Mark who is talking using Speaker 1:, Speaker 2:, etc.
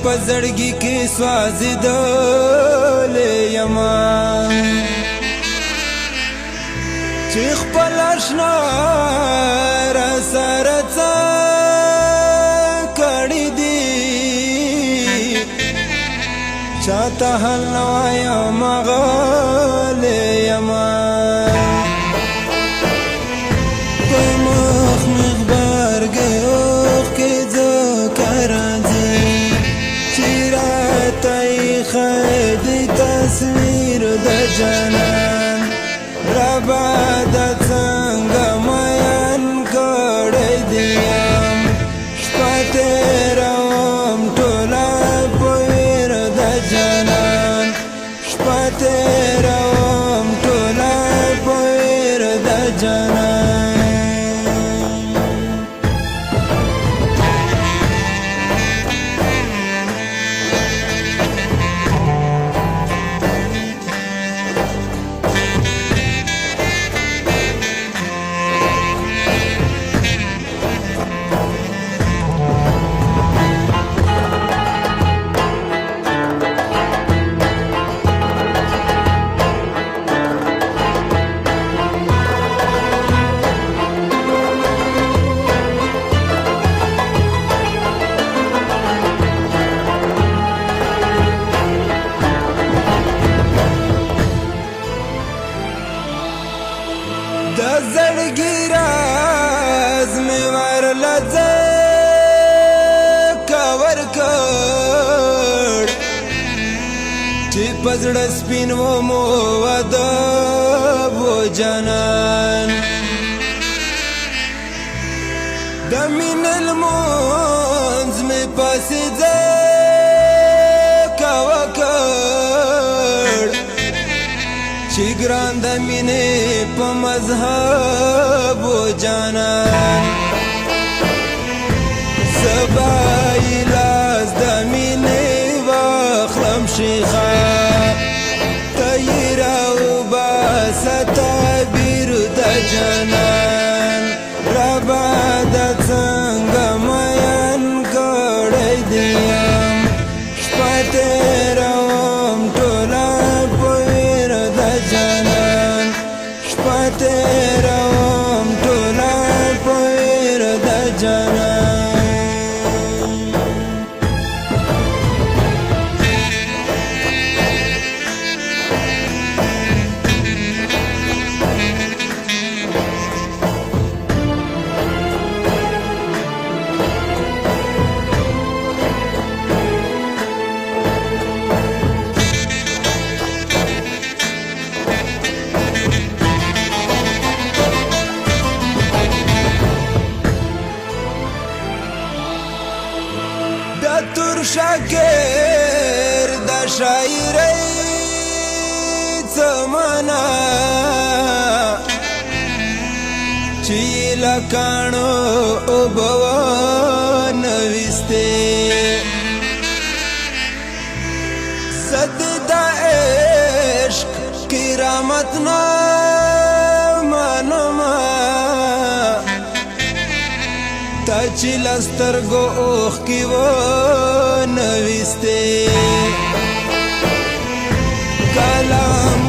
Speaker 1: پزړګي کې سوځېدلې یما چې خپل آشنا را سره څه کړي دي چاته حل نه وایم غلې یما په مخ مې غبرګې اوښکې ځکه راځي چې راته ایښی دی تصویر د جانان راباده څنګه مین کړی دی یم شپه تېروم ټوله په ویر د جانان شپه تېروم ټوله په ویر د جانان د زړګي راز مې ورله ځکه ورکړ چې په زړه سپین ومو ادب و جانان د مینې لمونځ مې پسې ځکه وکړ چې ګران د مینې په مذهب و جانان سبا یې لاس د مینې واخلم شیخه ته یې راوباسه تعبیر د جانان راباده څنګه مین کړی دی یم شپه تېروم ټوله په ویر د جانان شپه تېروم ټوله په ویر د جانان تور شاکر د شاعرۍ څه معنا چې له کاڼو اوبه ونویستې زه د عشق کرامت نه منمه تا چې له سترګو اوښکې ونویستې کلام